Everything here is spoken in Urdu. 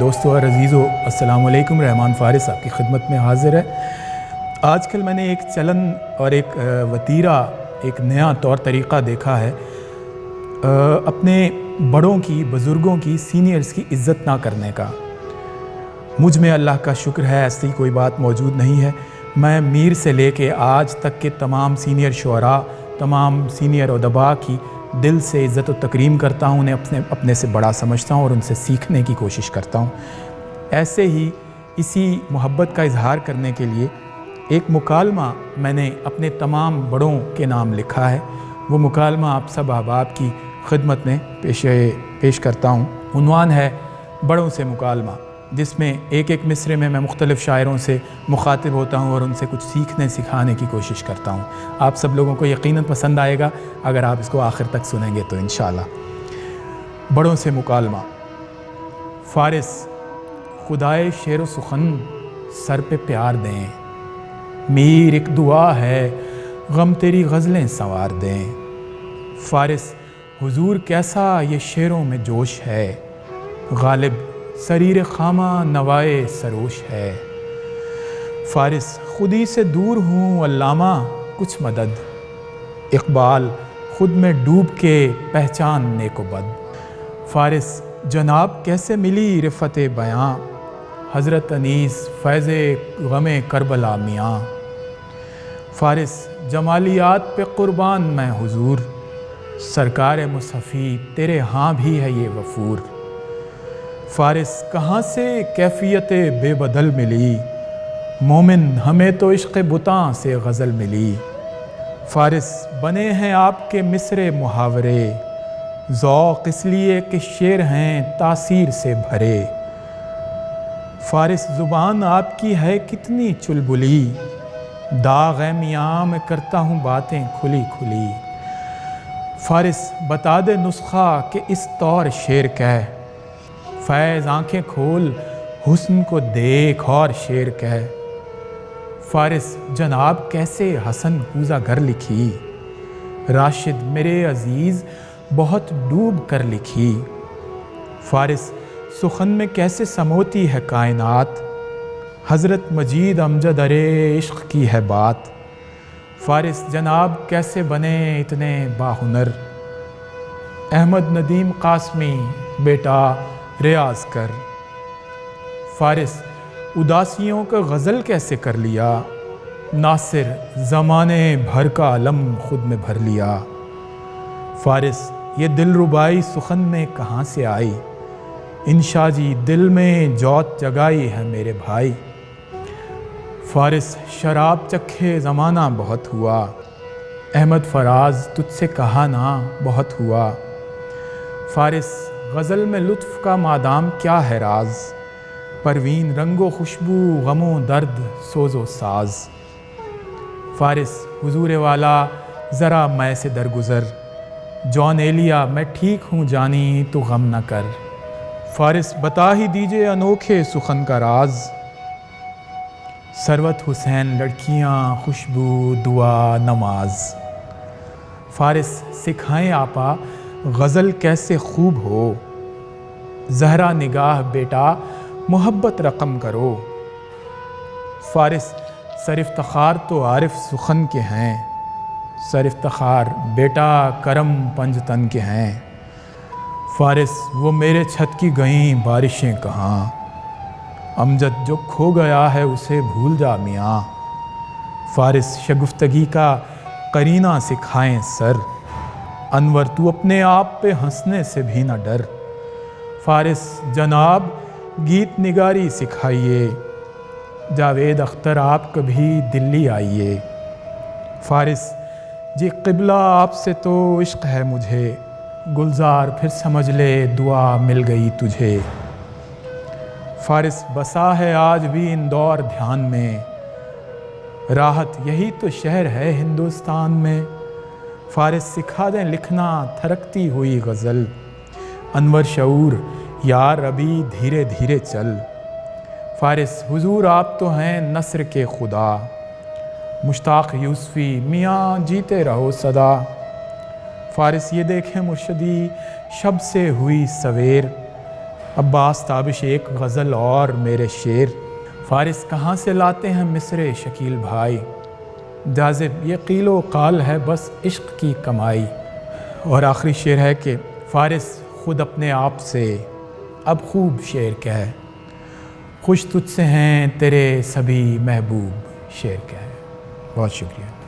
دوستو اور عزیزو، السلام علیکم۔ رحمان فارس آپ کی خدمت میں حاضر ہے۔ آج کل میں نے ایک چلن اور ایک وتیرہ، ایک نیا طور طریقہ دیکھا ہے اپنے بڑوں کی، بزرگوں کی، سینئرز کی عزت نہ کرنے کا۔ مجھ میں اللہ کا شکر ہے ایسی کوئی بات موجود نہیں ہے۔ میں میر سے لے کے آج تک کے تمام سینئر شعراء، تمام سینئر ادباء کی دل سے عزت و تکریم کرتا ہوں، انہیں اپنے سے بڑا سمجھتا ہوں اور ان سے سیکھنے کی کوشش کرتا ہوں۔ ایسے ہی اسی محبت کا اظہار کرنے کے لیے ایک مکالمہ میں نے اپنے تمام بڑوں کے نام لکھا ہے۔ وہ مکالمہ آپ سب احباب کی خدمت میں پیش کرتا ہوں۔ عنوان ہے بڑوں سے مکالمہ، جس میں ایک ایک مصرے میں مختلف شاعروں سے مخاطب ہوتا ہوں اور ان سے کچھ سیکھنے سکھانے کی کوشش کرتا ہوں۔ آپ سب لوگوں کو یقیناً پسند آئے گا اگر آپ اس کو آخر تک سنیں گے تو انشاءاللہ۔ بڑوں سے مکالمہ۔ فارس، خدائے شعر و سخن سر پہ پیار دیں، میر ایک دعا ہے غم تیری غزلیں سنوار دیں۔ فارس، حضور کیسا یہ شعروں میں جوش ہے، غالب سریر خامہ نوائے سروش ہے۔ فارس، خودی سے دور ہوں علامہ کچھ مدد، اقبال خود میں ڈوب کے پہچان نیک و بد۔ فارس، جناب کیسے ملی رفت بیاں، حضرت انیس فیض غم کربلا میاں۔ فارس، جمالیات پہ قربان میں حضور، سرکار مصطفی تیرے ہاں بھی ہے یہ وفور۔ فارس، کہاں سے کیفیت بے بدل ملی، مومن ہمیں تو عشق بتاں سے غزل ملی۔ فارس، بنے ہیں آپ کے مصرے محاورے، ذوق اس لیے کہ شعر ہیں تاثیر سے بھرے۔ فارس، زبان آپ کی ہے کتنی چلبلی، داغ ہے میاں میں کرتا ہوں باتیں کھلی کھلی۔ فارس، بتا دے نسخہ کہ اس طور شعر کہہ، فیض آنکھیں کھول حسن کو دیکھ اور شعر کہہ۔ فارس، جناب کیسے حسن کوزہ گر لکھی، راشد میرے عزیز بہت ڈوب کر لکھی۔ فارس، سخن میں کیسے سموتی ہے کائنات، حضرت مجید امجد ارے عشق کی ہے بات۔ فارس، جناب کیسے بنے اتنے باہنر، احمد ندیم قاسمی بیٹا ریاض کر۔ فارس، اداسیوں کا غزل کیسے کر لیا، ناصر زمانے بھر کا علم خود میں بھر لیا۔ فارس، یہ دل ربائی سخن میں کہاں سے آئی، انشا جی دل میں جوت جگائی ہے میرے بھائی۔ فارس، شراب چکھے زمانہ بہت ہوا، احمد فراز تجھ سے کہا نا بہت ہوا۔ فارس، غزل میں لطف کا مادام کیا ہے راز، پروین رنگ و خوشبو غم و درد سوز و ساز۔ فارس، حضور والا ذرا میں سے درگزر، جون ایلیا میں ٹھیک ہوں جانی تو غم نہ کر۔ فارس، بتا ہی دیجئے انوکھے سخن کا راز، ثروت حسین لڑکیاں خوشبو دعا نماز۔ فارس، سکھائیں آپا غزل کیسے خوب ہو، زہرا نگاہ بیٹا محبت رقم کرو۔ فارس، سر افتخار تو عارف سخن کے ہیں، سر افتخار بیٹا کرم پنج تن کے ہیں۔ فارس، وہ میرے چھت کی گئیں بارشیں کہاں، امجد جو کھو گیا ہے اسے بھول جا میاں۔ فارس، شگفتگی کا قرینہ سکھائیں سر، انور تو اپنے آپ پہ ہنسنے سے بھی نہ ڈر۔ فارس، جناب گیت نگاری سکھائیے، جاوید اختر آپ کبھی دلی آئیے۔ فارس، جی قبلہ آپ سے تو عشق ہے مجھے، گلزار پھر سمجھ لے دعا مل گئی تجھے۔ فارس، بسا ہے آج بھی اندور دھیان میں، راحت یہی تو شہر ہے ہندوستان میں۔ فارس، سکھا دیں لکھنا تھرکتی ہوئی غزل، انور شعور یار ابھی دھیرے دھیرے چل۔ فارس، حضور آپ تو ہیں نثر کے خدا، مشتاق یوسفی میاں جیتے رہو سدا۔ فارس، یہ دیکھیں مرشدی شب سے ہوئی سویر، عباس تابش ایک غزل اور میرے شعر، فارس کہاں سے لاتے ہیں مصر شکیل بھائی، جازب یہ قیل و قال ہے بس عشق کی کمائی۔ اور آخری شعر ہے کہ فارس خود اپنے آپ سے اب خوب شعر کہے، خوش تجھ سے ہیں تیرے سبھی محبوب شعر کہے۔ بہت شکریہ۔